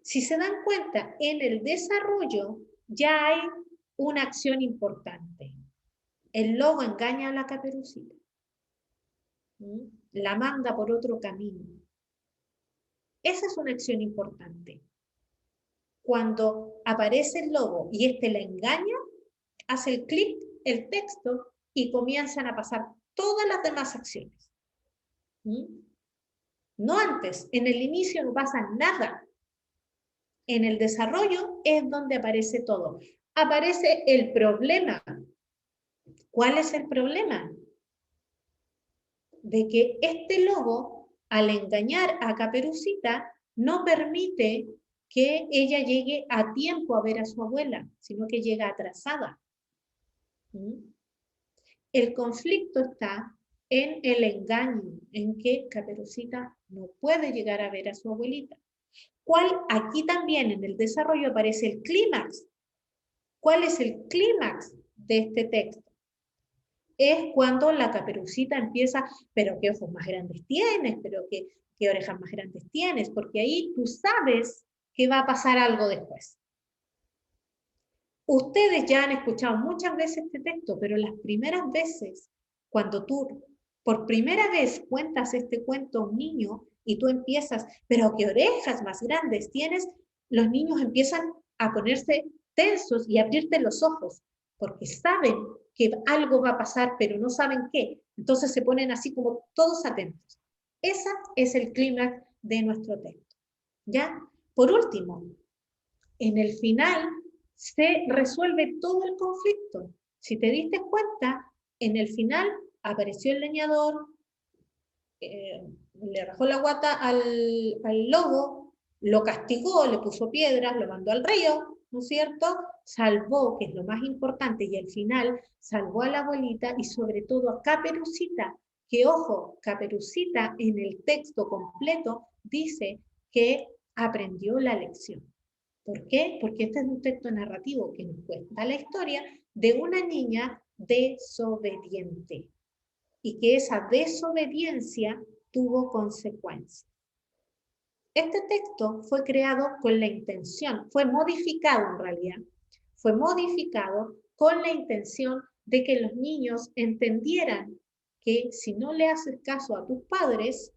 Si se dan cuenta, en el desarrollo ya hay una acción importante. El lobo engaña a la Caperucita. La manda por otro camino. Esa es una acción importante. Cuando aparece el lobo y éste la engaña, hace el clic, el texto, y comienzan a pasar todas las demás acciones. no antes. En el inicio no pasa nada. En el desarrollo es donde aparece todo. Aparece el problema. ¿Cuál es el problema? De que este lobo, al engañar a Caperucita, no permite que ella llegue a tiempo a ver a su abuela, sino que llega atrasada. El conflicto está en el engaño, en que Caperucita no puede llegar a ver a su abuelita. ¿Cuál? Aquí también en el desarrollo aparece el clímax. ¿Cuál es el clímax de este texto? Es cuando la Caperucita empieza, pero qué ojos más grandes tienes, pero qué orejas más grandes tienes, porque ahí tú sabes que va a pasar algo después. Ustedes ya han escuchado muchas veces este texto, pero las primeras veces, cuando tú por primera vez cuentas este cuento a un niño y tú empiezas, pero qué orejas más grandes tienes, los niños empiezan a ponerse tensos y a abrirte los ojos, porque saben que algo va a pasar, pero no saben qué. Entonces se ponen así como todos atentos. Ese es el clímax de nuestro texto. ¿Ya? Por último, en el final se resuelve todo el conflicto. Si te diste cuenta, en el final apareció el leñador, le rajó la guata al lobo, lo castigó, le puso piedras, lo mandó al río, ¿no es cierto? Salvó, que es lo más importante, y al final salvó a la abuelita y sobre todo a Caperucita, que ojo, Caperucita en el texto completo dice que aprendió la lección. ¿Por qué? Porque este es un texto narrativo que nos cuenta la historia de una niña desobediente y que esa desobediencia tuvo consecuencias. Este texto fue creado con la intención, fue modificado en realidad, fue modificado con la intención de que los niños entendieran que si no le haces caso a tus padres,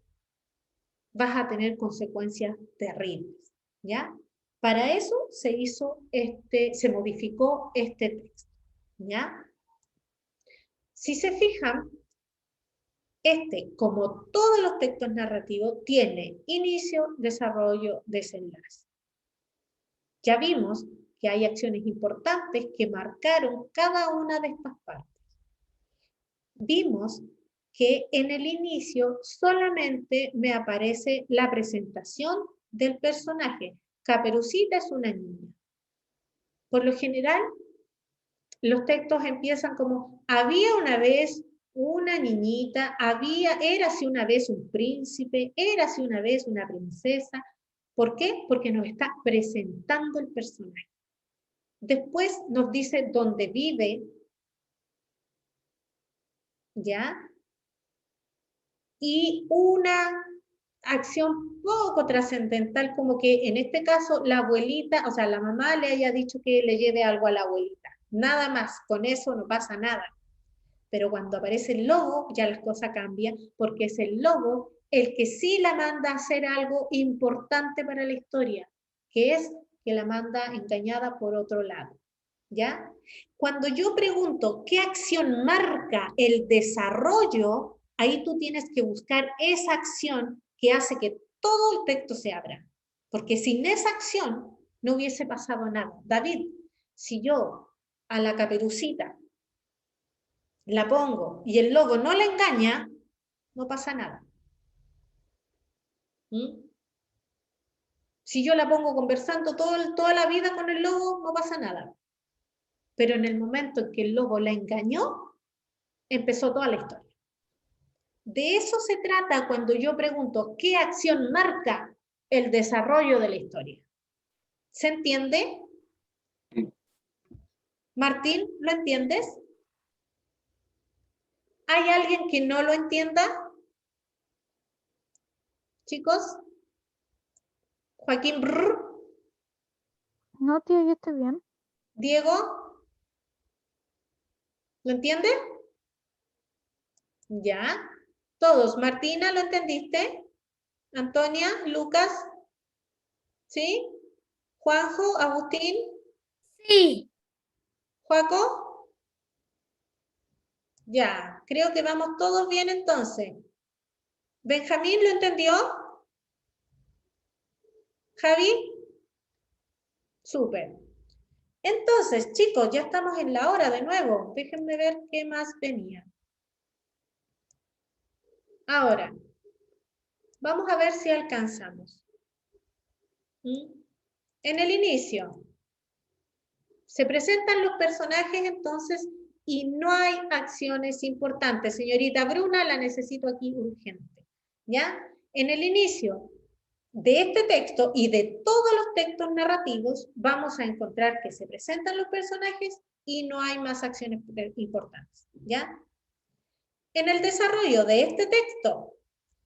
vas a tener consecuencias terribles, ¿ya? Para eso se modificó este texto, ¿ya? Si se fijan, como todos los textos narrativos, tiene inicio, desarrollo, desenlace. Ya vimos que hay acciones importantes que marcaron cada una de estas partes. Vimos que en el inicio solamente me aparece la presentación del personaje. Caperucita es una niña. Por lo general, los textos empiezan como, había una vez una niñita, érase una vez un príncipe, érase una vez una princesa. ¿Por qué? Porque nos está presentando el personaje. Después nos dice dónde vive, ¿ya? Y una acción poco trascendental, como que en este caso la abuelita, o sea, la mamá le haya dicho que le lleve algo a la abuelita. Nada más, con eso no pasa nada. Pero cuando aparece el lobo, ya las cosas cambian, porque es el lobo el que sí la manda a hacer algo importante para la historia, que es que la manda engañada por otro lado. ¿Ya? Cuando yo pregunto qué acción marca el desarrollo, ahí tú tienes que buscar esa acción que hace que todo el texto se abra. Porque sin esa acción no hubiese pasado nada. David, si yo a la Caperucita la pongo y el lobo no la engaña, no pasa nada. ¿Mm? Si yo la pongo conversando toda la vida con el lobo, no pasa nada. Pero en el momento en que el lobo la engañó, empezó toda la historia. De eso se trata cuando yo pregunto qué acción marca el desarrollo de la historia. ¿Se entiende? Martín, ¿lo entiendes? ¿Hay alguien que no lo entienda? Chicos. Joaquín, brr. No, tío, yo estoy bien. Diego, ¿lo entiende? Ya. Todos. Martina, ¿lo entendiste? Antonia, Lucas, ¿sí? Juanjo, Agustín. Sí. Joaco. Ya, creo que vamos todos bien entonces. Benjamín, ¿lo entendió? Javi. Súper. Entonces, chicos, ya estamos en la hora de nuevo. Déjenme ver qué más venía. Ahora, vamos a ver si alcanzamos. En el inicio, se presentan los personajes entonces y no hay acciones importantes. Señorita Bruna, la necesito aquí urgente. ¿Ya? En el inicio de este texto y de todos los textos narrativos, vamos a encontrar que se presentan los personajes y no hay más acciones importantes. ¿Ya? En el desarrollo de este texto,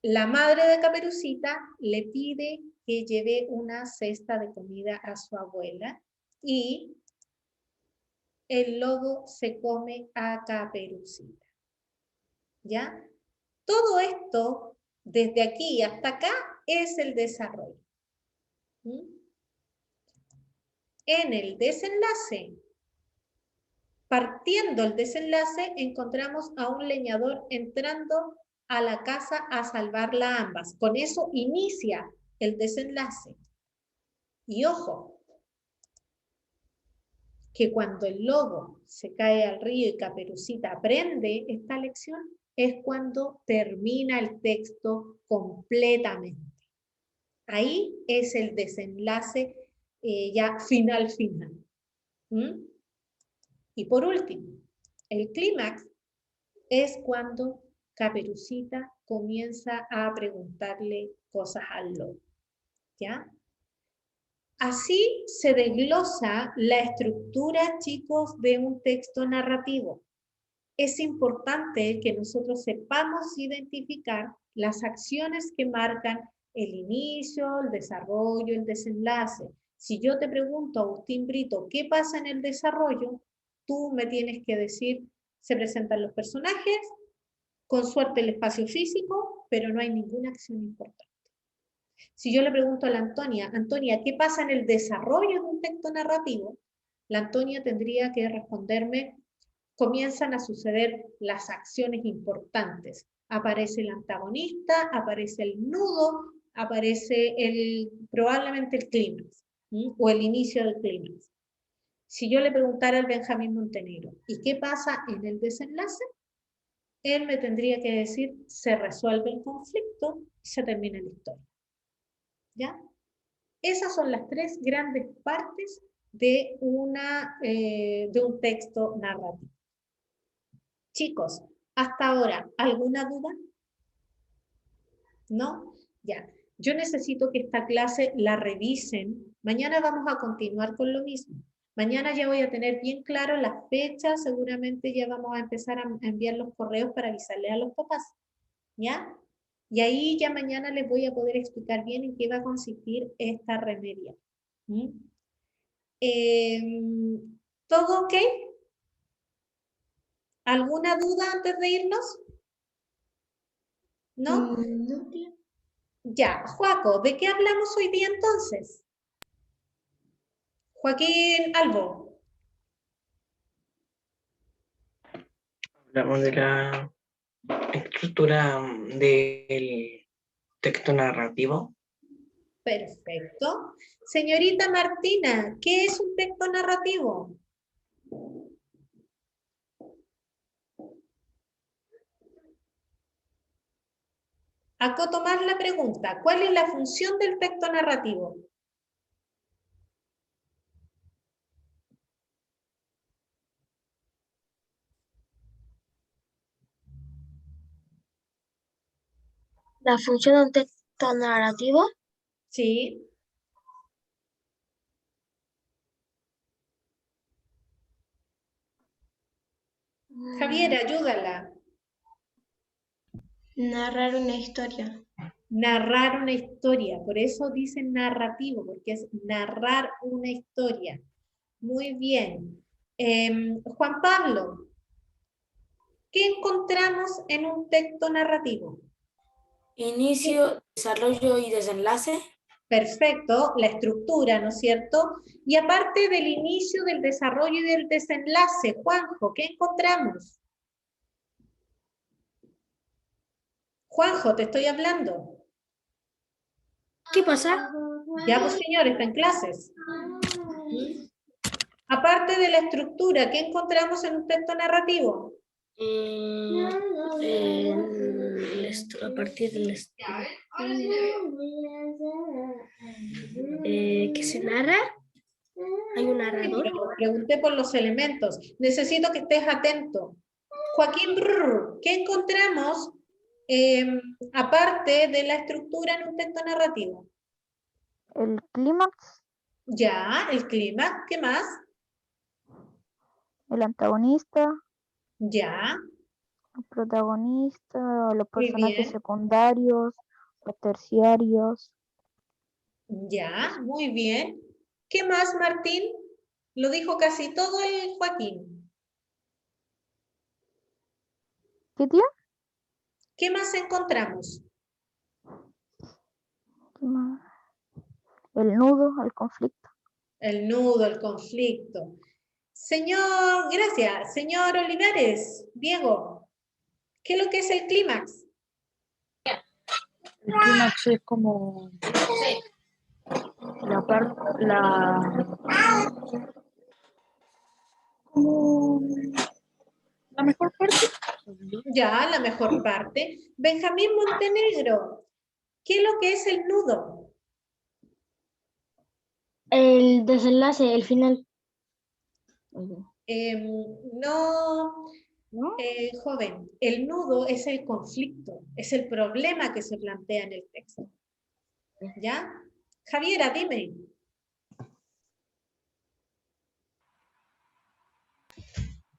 la madre de Caperucita le pide que lleve una cesta de comida a su abuela y el lobo se come a Caperucita. ¿Ya? Todo esto, desde aquí hasta acá, es el desarrollo. En el desenlace, partiendo el desenlace, encontramos a un leñador entrando a la casa a salvarla a ambas. Con eso inicia el desenlace. Y ojo, que cuando el lobo se cae al río y Caperucita aprende esta lección, es cuando termina el texto completamente. Ahí es el desenlace ya final. Y por último, el clímax es cuando Caperucita comienza a preguntarle cosas al lobo. ¿Ya? Así se desglosa la estructura, chicos, de un texto narrativo. Es importante que nosotros sepamos identificar las acciones que marcan el inicio, el desarrollo, el desenlace. Si yo te pregunto, Agustín Brito, ¿qué pasa en el desarrollo? Tú me tienes que decir, se presentan los personajes, con suerte el espacio físico, pero no hay ninguna acción importante. Si yo le pregunto a la Antonia, Antonia, ¿qué pasa en el desarrollo de un texto narrativo? La Antonia tendría que responderme, comienzan a suceder las acciones importantes. Aparece el antagonista, aparece el nudo, aparece probablemente el clímax, o el inicio del clímax. Si yo le preguntara al Benjamín Montenegro, ¿y qué pasa en el desenlace? Él me tendría que decir, se resuelve el conflicto y se termina la historia. ¿Ya? Esas son las tres grandes partes de un texto narrativo. Chicos, hasta ahora, ¿alguna duda? ¿No? Ya. Yo necesito que esta clase la revisen. Mañana vamos a continuar con lo mismo. Mañana ya voy a tener bien claro las fechas, seguramente ya vamos a empezar a enviar los correos para avisarle a los papás. ¿Ya? Y ahí ya mañana les voy a poder explicar bien en qué va a consistir esta remedia. ¿Todo ok? ¿Alguna duda antes de irnos? ¿No? No. Ya, Joaco, ¿de qué hablamos hoy día entonces? Joaquín Albo. Hablamos de la estructura del texto narrativo. Perfecto. Señorita Martina, ¿qué es un texto narrativo? Acoto más la pregunta. ¿Cuál es la función del texto narrativo? La función de un texto narrativo. Sí. Javier, ayúdala. Narrar una historia. Narrar una historia, por eso dicen narrativo, porque es narrar una historia. Muy bien. Juan Pablo, ¿qué encontramos en un texto narrativo? Inicio, desarrollo y desenlace. Perfecto, la estructura, ¿no es cierto? Y aparte del inicio, del desarrollo y del desenlace, Juanjo, ¿qué encontramos? Juanjo, te estoy hablando. ¿Qué pasa? Ya, pues señores, está en clases. Aparte de la estructura, ¿qué encontramos en un texto narrativo? A partir del ¿qué se narra? Hay un narrador. Pregunté por los elementos. Necesito que estés atento. Joaquín, ¿qué encontramos aparte de la estructura en un texto narrativo? El clímax, Ya, el clima, ¿qué más? el antagonista, Ya, el protagonista, los muy personajes bien. secundarios, los terciarios. Ya, muy bien. ¿Qué más, Martín? Lo dijo casi todo el Joaquín. ¿Qué tía? ¿Qué más encontramos? ¿Qué más? El nudo, el conflicto. El nudo, el conflicto. Señor, gracias. Señor Olivares, Diego, ¿qué es lo que es el clímax? El clímax es como la parte, como la mejor parte. Ya, la mejor parte. Benjamín Montenegro, ¿qué es lo que es el nudo? El desenlace, el final. No, ¿No? joven, el nudo es el conflicto, es el problema que se plantea en el texto. ¿Ya? Javiera, dime.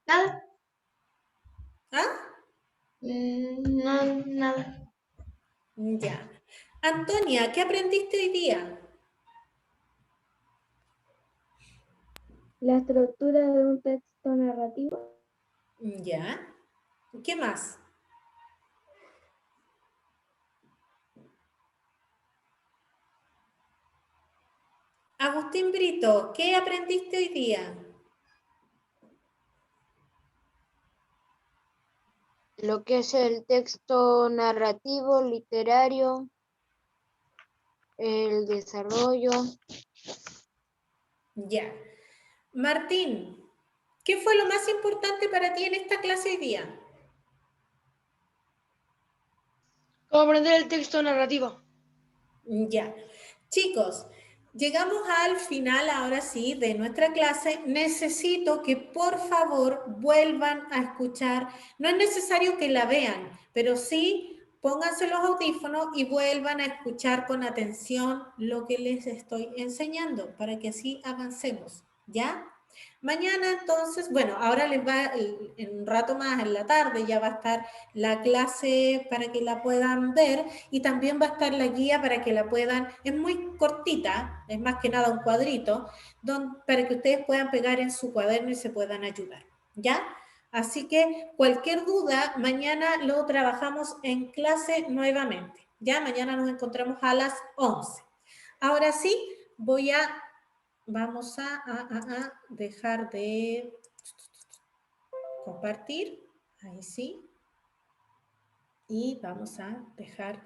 Nada. ¿Ah? No, nada. Ya. Antonia, ¿qué aprendiste hoy día? La estructura de un texto narrativo. Ya. ¿Qué más? Agustín Brito, ¿qué aprendiste hoy día? Lo que es el texto narrativo, literario, el desarrollo. Ya. Martín, ¿qué fue lo más importante para ti en esta clase hoy día? Comprender el texto narrativo. Ya. Chicos, llegamos al final ahora sí de nuestra clase. Necesito que por favor vuelvan a escuchar. No es necesario que la vean, pero sí pónganse los audífonos y vuelvan a escuchar con atención lo que les estoy enseñando para que así avancemos. ¿Ya? Mañana entonces, bueno, ahora les va en un rato más en la tarde, ya va a estar la clase para que la puedan ver y también va a estar la guía para que la puedan, es muy cortita, es más que nada un cuadrito, para que ustedes puedan pegar en su cuaderno y se puedan ayudar, ¿ya? Así que cualquier duda, mañana lo trabajamos en clase nuevamente, ¿ya? Mañana nos encontramos a las 11. Ahora sí, vamos a dejar de compartir, ahí sí, y vamos a dejar